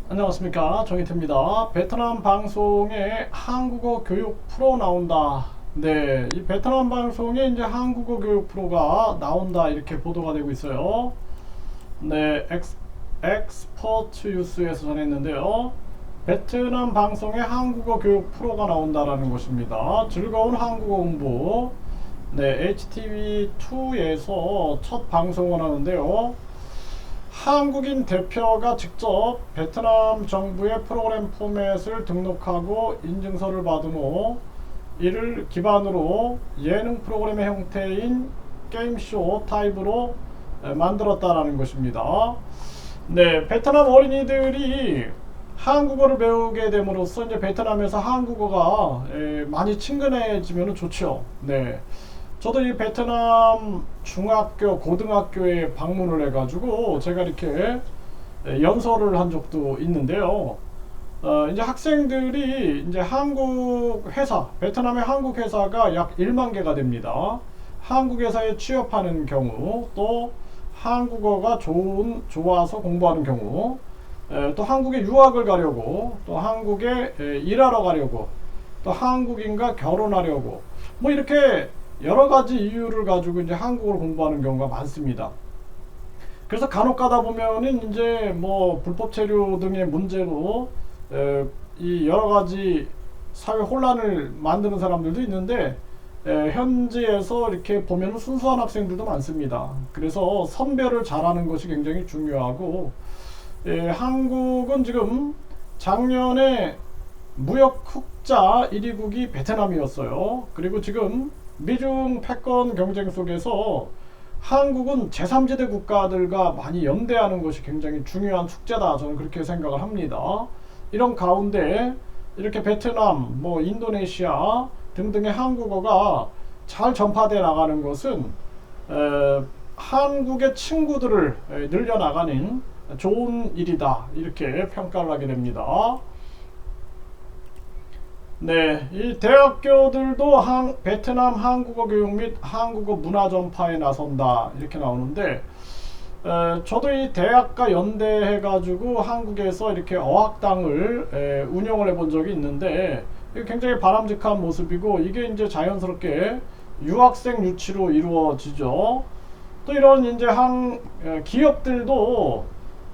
안녕하십니까, 정희태입니다. 베트남 방송에 한국어 교육 프로 나온다. 네, 이 베트남 방송에 이제 한국어 교육 프로가 나온다 이렇게 보도가 되고 있어요. 네, 엑스퍼트 뉴스에서 전했는데요. 베트남 방송에 한국어 교육 프로가 나온다라는 것입니다. 즐거운 한국어 공부. 네, HTV2에서 첫 방송을 하는데요. 한국인 대표가 직접 베트남 정부의 프로그램 포맷을 등록하고 인증서를 받은 후 이를 기반으로 예능 프로그램의 형태인 게임쇼 타입으로 만들었다라는 것입니다. 네, 베트남 어린이들이 한국어를 배우게 됨으로써 이제 베트남에서 한국어가 많이 친근해지면 좋죠. 네. 저도 이 베트남 중학교, 고등학교에 방문을 해가지고 제가 이렇게 연설을 한 적도 있는데요. 이제 학생들이 이제 한국 회사, 베트남의 한국 회사가 약 1만 개가 됩니다. 한국 회사에 취업하는 경우, 또 한국어가 좋아서 공부하는 경우, 또 한국에 유학을 가려고, 또 한국에 일하러 가려고, 또 한국인과 결혼하려고, 뭐 이렇게 여러 가지 이유를 가지고 이제 한국어를 공부하는 경우가 많습니다. 그래서 간혹 가다 보면은 이제 뭐 불법 체류 등의 문제로 이 여러 가지 사회 혼란을 만드는 사람들도 있는데 현지에서 이렇게 보면 순수한 학생들도 많습니다. 그래서 선별을 잘하는 것이 굉장히 중요하고 한국은 지금 작년에 무역 흑자 1위국이 베트남이었어요. 그리고 지금 미중 패권 경쟁 속에서 한국은 제3지대 국가들과 많이 연대하는 것이 굉장히 중요한 숙제다. 저는 그렇게 생각을 합니다. 이런 가운데 이렇게 베트남, 뭐 인도네시아 등등의 한국어가 잘 전파돼 나가는 것은 한국의 친구들을 늘려나가는 좋은 일이다. 이렇게 평가를 하게 됩니다. 네, 이 대학교들도 베트남 한국어 교육 및 한국어 문화 전파에 나선다 이렇게 나오는데 저도 이 대학과 연대해가지고 한국에서 이렇게 어학당을 운영을 해본 적이 있는데 이게 굉장히 바람직한 모습이고 이게 이제 자연스럽게 유학생 유치로 이루어지죠. 또 이런 이제 기업들도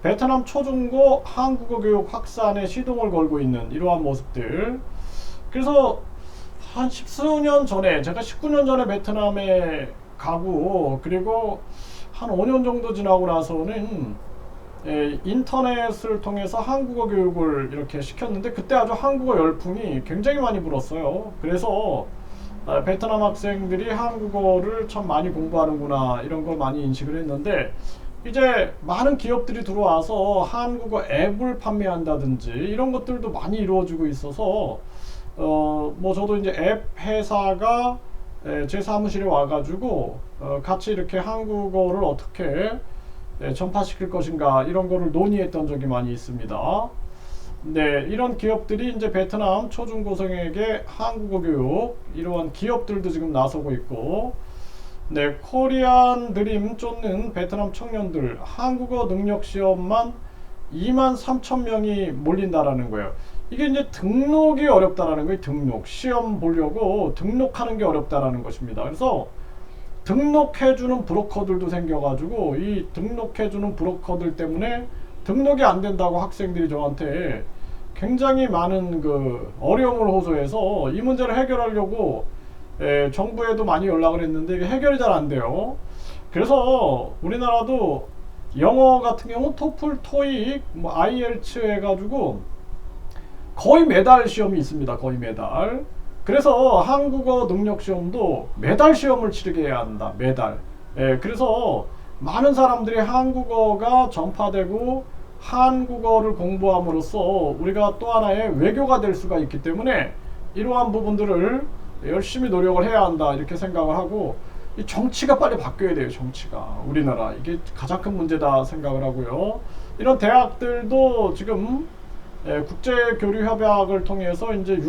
베트남 초중고 한국어 교육 확산에 시동을 걸고 있는 이러한 모습들. 그래서 한 십수년 전에 제가 19년 전에 베트남에 가고 그리고 한 5년 정도 지나고 나서는 인터넷을 통해서 한국어 교육을 이렇게 시켰는데 그때 아주 한국어 열풍이 굉장히 많이 불었어요. 그래서 베트남 학생들이 한국어를 참 많이 공부하는구나 이런 걸 많이 인식을 했는데 이제 많은 기업들이 들어와서 한국어 앱을 판매한다든지 이런 것들도 많이 이루어지고 있어서 뭐 저도 이제 앱 회사가 제 사무실에 와가지고 같이 이렇게 한국어를 어떻게 전파시킬 것인가 이런 거를 논의했던 적이 많이 있습니다. 네, 이런 기업들이 이제 베트남 초중고생에게 한국어 교육 이러한 기업들도 지금 나서고 있고 네, 코리안 드림 쫓는 베트남 청년들 한국어 능력 시험만 2만 3천 명이 몰린다라는 거예요. 이게 이제 등록이 어렵다라는 거예요. 등록. 시험 보려고 등록하는 게 어렵다라는 것입니다. 그래서 등록해주는 브로커들도 생겨가지고 이 등록해주는 브로커들 때문에 등록이 안 된다고 학생들이 저한테 굉장히 많은 그 어려움을 호소해서 이 문제를 해결하려고 정부에도 많이 연락을 했는데 이게 해결이 잘 안 돼요. 그래서 우리나라도 영어 같은 경우 토플, 토익, 뭐 IELTS 해가지고 거의 매달 시험이 있습니다. 거의 매달. 그래서 한국어 능력 시험도 매달 시험을 치르게 해야 한다. 매달. 그래서 많은 사람들이 한국어가 전파되고 한국어를 공부함으로써 우리가 또 하나의 외교가 될 수가 있기 때문에 이러한 부분들을 열심히 노력을 해야 한다. 이렇게 생각을 하고 이 정치가 빨리 바뀌어야 돼요. 정치가. 우리나라. 이게 가장 큰 문제다 생각을 하고요. 이런 대학들도 지금 국제교류협약을 통해서 이제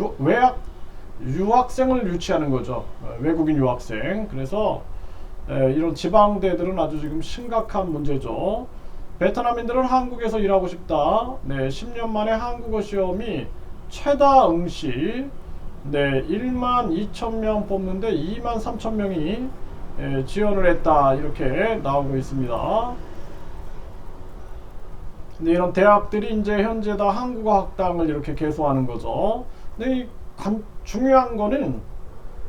유학생을 유치하는 거죠. 외국인 유학생. 그래서 이런 지방대들은 아주 지금 심각한 문제죠. 베트남인들은 한국에서 일하고 싶다. 네, 10년 만에 한국어 시험이 최다 응시. 네, 1만 2천 명 뽑는데 2만 3천 명이 지원을 했다. 이렇게 나오고 있습니다. 근데 이런 대학들이 이제 현재 다 한국어 학당을 이렇게 개소하는 거죠. 근데 중요한 거는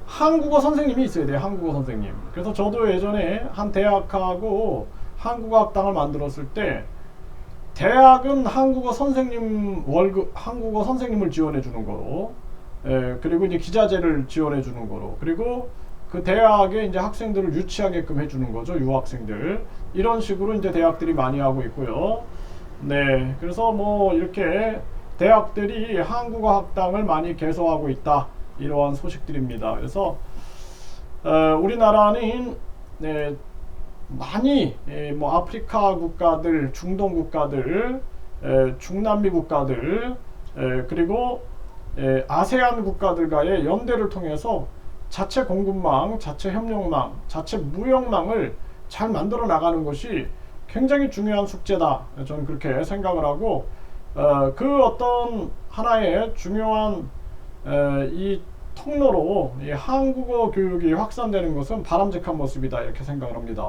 한국어 선생님이 있어야 돼요. 한국어 선생님. 그래서 저도 예전에 한 대학하고 한국어 학당을 만들었을 때 대학은 한국어 선생님 월급, 한국어 선생님을 지원해 주는 거로, 그리고 이제 기자재를 지원해 주는 거로, 그리고 그 대학에 이제 학생들을 유치하게끔 해주는 거죠. 유학생들. 이런 식으로 이제 대학들이 많이 하고 있고요. 네, 그래서 뭐 이렇게 대학들이 한국어 학당을 많이 개소하고 있다. 이러한 소식들입니다. 그래서 우리나라는 네, 많이 뭐 아프리카 국가들, 중동 국가들, 중남미 국가들, 그리고 아세안 국가들과의 연대를 통해서 자체 공급망, 자체 협력망, 자체 무역망을 잘 만들어 나가는 것이 굉장히 중요한 숙제다. 저는 그렇게 생각을 하고 그 어떤 하나의 중요한 이 통로로 이 한국어 교육이 확산되는 것은 바람직한 모습이다. 이렇게 생각을 합니다.